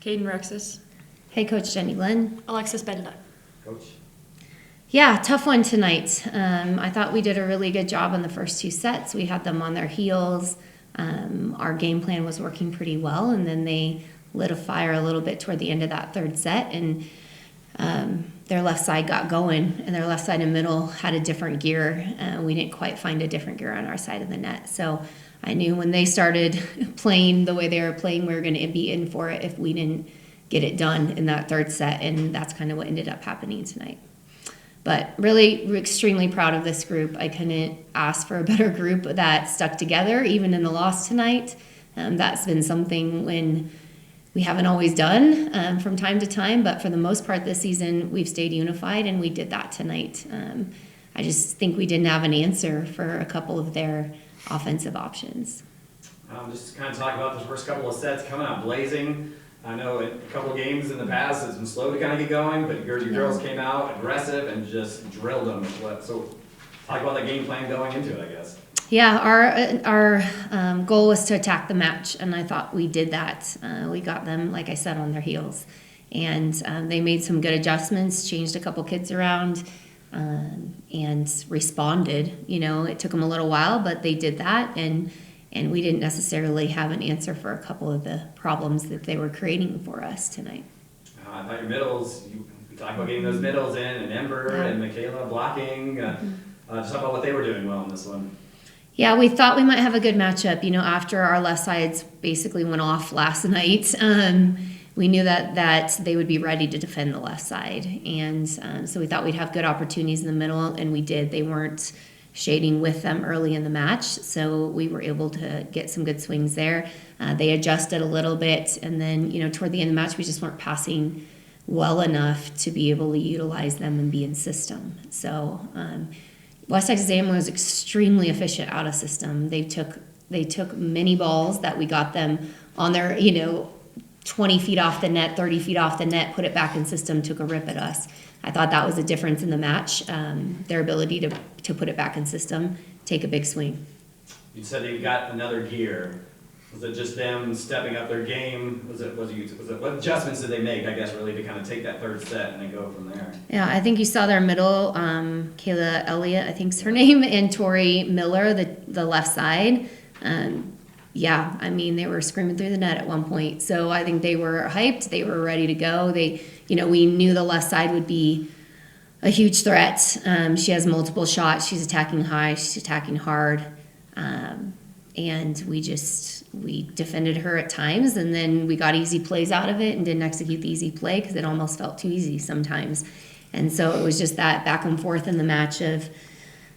Caiden, Rexius. Hey, Coach Jenny Lynn. Alexis, Benda. Coach? Yeah, tough one tonight. I thought we did a really good job on the first two sets. We had them on their heels. Our game plan was working pretty well, and then they lit a fire a little bit toward the end of that third set, and their left side got going, and their left side and middle had a different gear. We didn't quite find a different gear on our side of the net. So I knew when they started playing the way they were playing, we were going to be in for it if we didn't get it done in that third set, and that's kind of what ended up happening tonight. But really extremely proud of this group. I couldn't ask for a better group that stuck together, even in the loss tonight. That's been something when we haven't always done from time to time, but for the most part this season, we've stayed unified, and we did that tonight. I just think we didn't have an answer for a couple of their offensive options. Just to kind of talk about the first couple of sets coming out blazing. I know a couple of games in the past it's been slow to kind of get going, but your girls came out aggressive and just drilled them. So talk about the game plan going into it, I guess. Yeah, our goal was to attack the match, and I thought we did that. We got them, like I said, on their heels. And they made some good adjustments, changed a couple kids around, and responded. You know, it took them a little while, but they did that, and we didn't necessarily have an answer for a couple of the problems that they were creating for us tonight. I thought your middles, we talked about getting those middles in, and Ember and Michaela blocking. Just talk about what they were doing well in this one. Yeah, we thought we might have a good matchup. You know, after our left sides basically went off last night, we knew that they would be ready to defend the left side. And so we thought we'd have good opportunities in the middle, and we did. They weren't shading with them early in the match, so we were able to get some good swings there. They adjusted a little bit, and then, you know, toward the end of the match, we just weren't passing well enough to be able to utilize them and be in system. So West Texas A&M was extremely efficient out of system. They took many balls that we got them on their, 20 feet off the net, 30 feet off the net, put it back in system, took a rip at us. I thought that was a difference in the match, their ability to put it back in system, take a big swing. You said they got another gear. Was it just them stepping up their game? Was it what adjustments did they make, I guess, really to kind of take that third set and then go from there? Yeah, I think you saw their middle, Kayla Elliott, I think's her name, and Tori Miller, the left side. Yeah, I mean, they were screaming through the net at one point. So I think they were hyped. They were ready to go. We knew the left side would be a huge threat. She has multiple shots. She's attacking high. She's attacking hard. And we defended her at times, and then we got easy plays out of it and didn't execute the easy play because it almost felt too easy sometimes. And so it was just that back and forth in the match of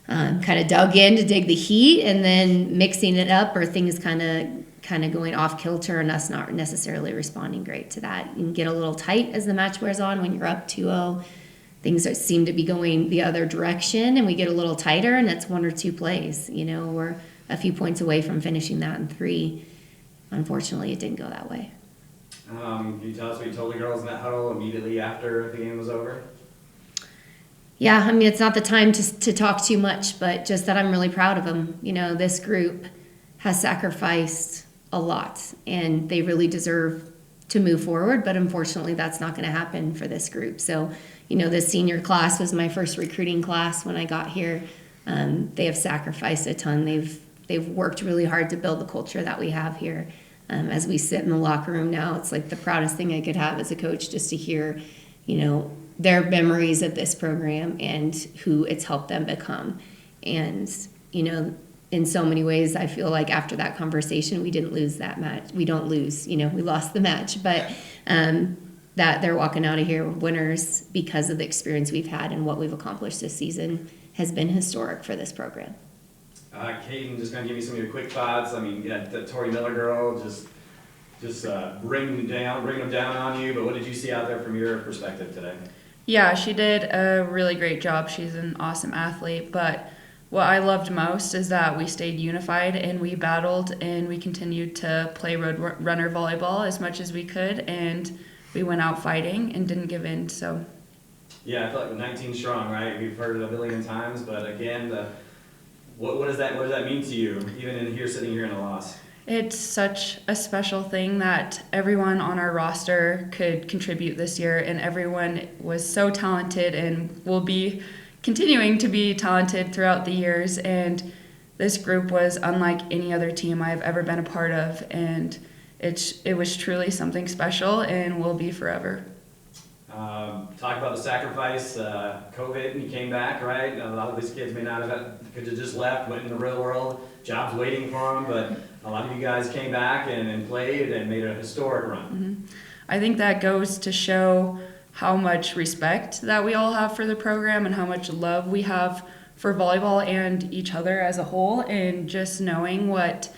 kind of dug in to dig the heat and then mixing it up, or things kind of going off kilter and us not necessarily responding great to that. You can get a little tight as the match wears on when you're up 2-0. Things seem to be going the other direction, and we get a little tighter, and it's one or two plays. We're a few points away from finishing that in 3. Unfortunately, it didn't go that way. Can you tell us what you told the girls in that huddle immediately after the game was over? Yeah, I mean, it's not the time to talk too much, but just that I'm really proud of them. This group has sacrificed a lot, and they really deserve to move forward, but unfortunately that's not going to happen for this group. So, this senior class was my first recruiting class when I got here. They have sacrificed a ton. They've worked really hard to build the culture that we have here. As we sit in the locker room now, it's like the proudest thing I could have as a coach, just to hear, their memories of this program and who it's helped them become. And, in so many ways, I feel like after that conversation, we didn't lose that match. We don't lose, we lost the match, but that they're walking out of here winners because of the experience we've had, and what we've accomplished this season has been historic for this program. Caiden, just going to give you some of your quick thoughts. I mean, the Tori Miller girl, just bring them down on you, but what did you see out there from your perspective today? Yeah, she did a really great job. She's an awesome athlete, but what I loved most is that we stayed unified and we battled and we continued to play road runner volleyball as much as we could, and we went out fighting and didn't give in. So yeah, I feel like 19 strong, right? We've heard it a billion times, but again, what does that mean to you, even sitting here in a loss? It's such a special thing that everyone on our roster could contribute this year, and everyone was so talented and will be continuing to be talented throughout the years. And this group was unlike any other team I've ever been a part of, and it was truly something special and will be forever. Talk about the sacrifice, COVID, and you came back, right? A lot of these kids may not could have just left, went in the real world, jobs waiting for them, but a lot of you guys came back and played and made a historic run. Mm-hmm. I think that goes to show how much respect that we all have for the program and how much love we have for volleyball and each other as a whole, and just knowing what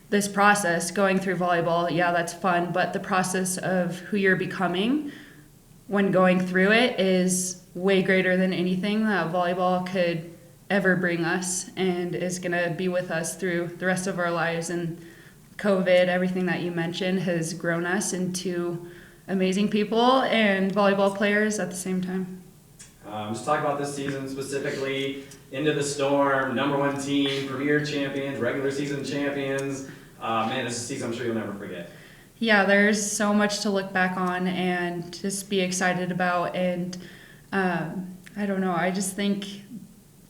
this process, going through volleyball, yeah, that's fun, but the process of who you're becoming when going through it is way greater than anything that volleyball could ever bring us, and is going to be with us through the rest of our lives. And COVID, everything that you mentioned, has grown us into amazing people and volleyball players at the same time. Just talk about this season specifically. Into the Storm, #1 team, premier champions, regular season champions. Man, this is a season I'm sure you'll never forget. Yeah, there's so much to look back on and just be excited about. And I don't know, I just think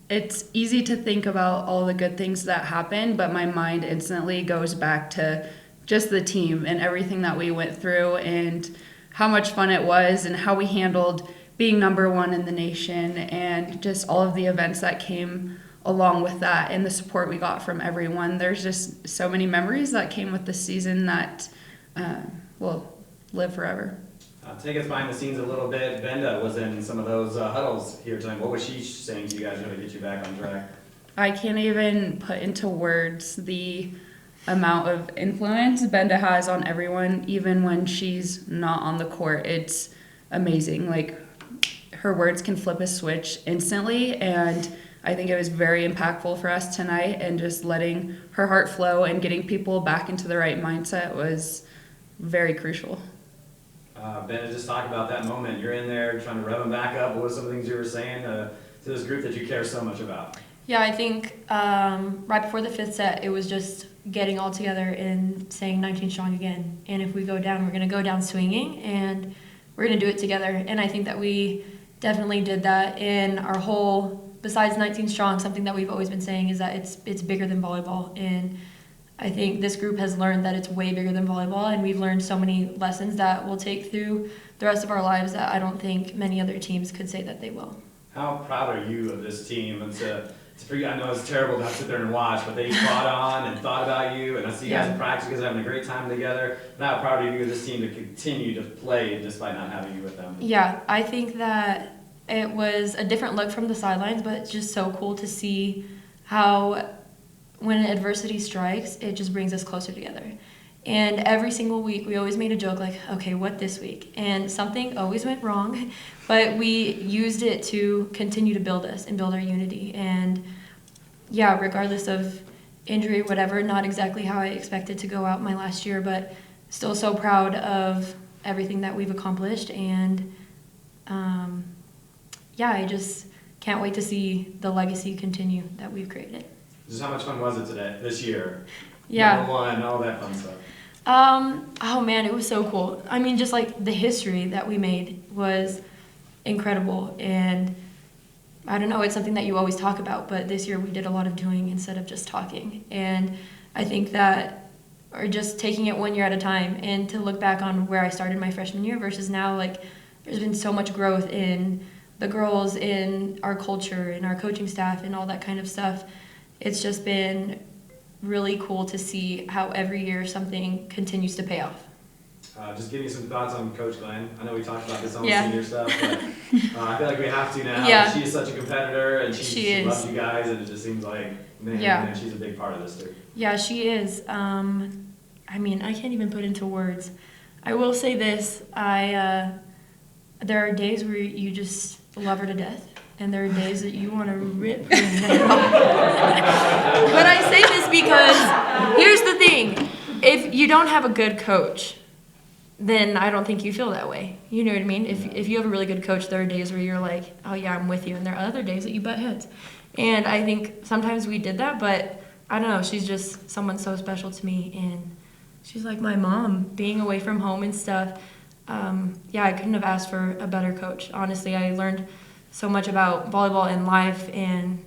it's easy to think about all the good things that happened, but my mind instantly goes back to just the team and everything that we went through and how much fun it was and how we handled being #1 in the nation and just all of the events that came along with that and the support we got from everyone. There's just so many memories that came with this season that will live forever. Take us behind the scenes a little bit. Benda was in some of those huddles here tonight. What was she saying to you guys to get you back on track? I can't even put into words the amount of influence Benda has on everyone, even when she's not on the court. It's amazing. Like, her words can flip a switch instantly, and I think it was very impactful for us tonight, and just letting her heart flow and getting people back into the right mindset was very crucial. Ben, just talk about that moment. You're in there trying to rev them back up. What were some of the things you were saying to this group that you care so much about? Yeah, I think right before the 5th set, it was just getting all together and saying 19 strong again. And if we go down, we're going to go down swinging, and we're going to do it together. And I think that we definitely did that in our whole, besides 19 strong, something that we've always been saying is that it's bigger than volleyball. And I think this group has learned that it's way bigger than volleyball, and we've learned so many lessons that we'll take through the rest of our lives that I don't think many other teams could say that they will. How proud are you of this team? I know it's terrible to have to sit there and watch, but they fought on and thought about you, and I see you guys in practice, you guys are having a great time together. And how proud are you of this team to continue to play despite not having you with them? Yeah, I think that it was a different look from the sidelines, but it's just so cool to see how when adversity strikes, it just brings us closer together. And every single week, we always made a joke like, okay, what this week? And something always went wrong, but we used it to continue to build us and build our unity. And yeah, regardless of injury, whatever, not exactly how I expected to go out my last year, but still so proud of everything that we've accomplished. And yeah, I just can't wait to see the legacy continue that we've created. Just how much fun was it this year? Yeah. #1, all that fun stuff. Oh man, it was so cool. I mean, just like the history that we made was incredible. And I don't know, it's something that you always talk about, but this year we did a lot of doing instead of just talking. And I think that, or just taking it 1 year at a time, and to look back on where I started my freshman year versus now, like, there's been so much growth in the girls, in our culture, in our coaching staff, and all that kind of stuff. It's just been really cool to see how every year something continues to pay off. Just give me some thoughts on Coach Glenn. I know we talked about this on Yeah. senior stuff, but I feel like we have to now. Yeah. She is such a competitor, and she is. loves you guys, and it just seems like, man, she's a big part of this too. Yeah, she is. I mean, I can't even put into words. I will say this, there are days where you just love her to death, and there are days that you want to rip her head off. But I say this because here's the thing. If you don't have a good coach, then I don't think you feel that way. You know what I mean? If you have a really good coach, there are days where you're like, oh yeah, I'm with you. And there are other days that you butt heads. And I think sometimes we did that, but I don't know, she's just someone so special to me, and she's like my mom, being away from home and stuff. Yeah, I couldn't have asked for a better coach. Honestly, I learned so much about volleyball and life, and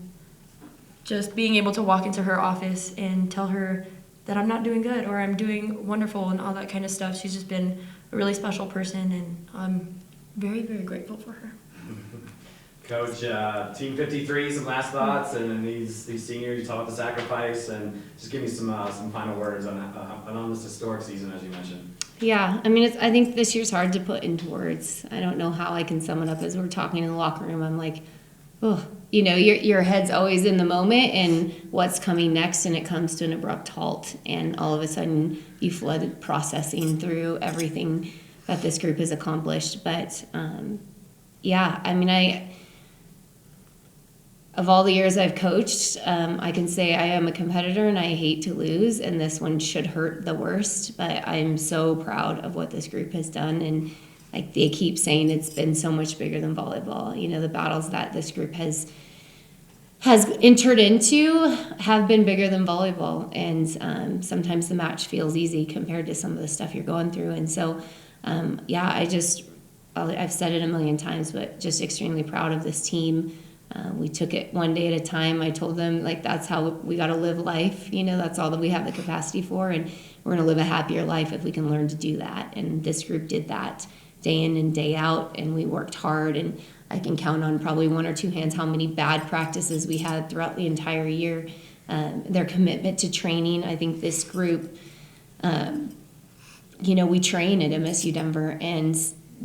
just being able to walk into her office and tell her that I'm not doing good or I'm doing wonderful and all that kind of stuff. She's just been a really special person, and I'm very, very grateful for her. Coach, Team 53, some last thoughts, and then these seniors, you talk about the sacrifice, and just give me some final words on this historic season, as you mentioned. Yeah, I mean, I think this year's hard to put into words. I don't know how I can sum it up. As we're talking in the locker room, I'm like, oh, you know, your head's always in the moment and what's coming next, and it comes to an abrupt halt, and all of a sudden you flood processing through everything that this group has accomplished. But yeah, I mean, of all the years I've coached, I can say I am a competitor and I hate to lose, and this one should hurt the worst. But I'm so proud of what this group has done, and like they keep saying, it's been so much bigger than volleyball. You know, the battles that this group has entered into have been bigger than volleyball, and sometimes the match feels easy compared to some of the stuff you're going through. And so, yeah, I've said it a million times, but just extremely proud of this team. We took it one day at a time. I told them, like, that's how we got to live life. You know, that's all that we have the capacity for, and we're going to live a happier life if we can learn to do that. And this group did that day in and day out, and we worked hard. And I can count on probably one or two hands how many bad practices we had throughout the entire year. Their commitment to training, I think this group, you know, we train at MSU Denver, and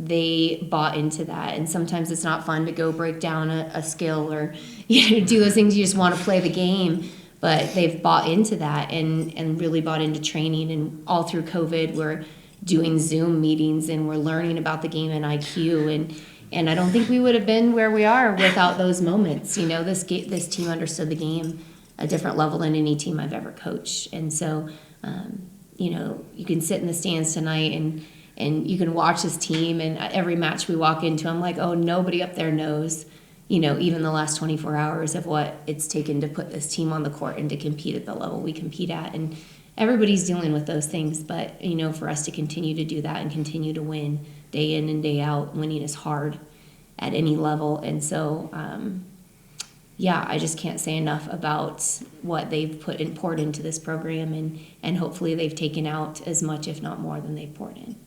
they bought into that. And sometimes it's not fun to go break down a skill or, you know, do those things. You just want to play the game, but they've bought into that and really bought into training. And all through COVID, we're doing Zoom meetings and we're learning about the game and IQ. And I don't think we would have been where we are without those moments. You know, this team understood the game a different level than any team I've ever coached. And so, you know, you can sit in the stands tonight and you can watch this team, and every match we walk into, I'm like, oh, nobody up there knows, you know, even the last 24 hours of what it's taken to put this team on the court and to compete at the level we compete at. And everybody's dealing with those things, but, you know, for us to continue to do that and continue to win day in and day out, winning is hard at any level. And so, yeah, I just can't say enough about what they've poured into this program, and hopefully they've taken out as much, if not more, than they've poured in.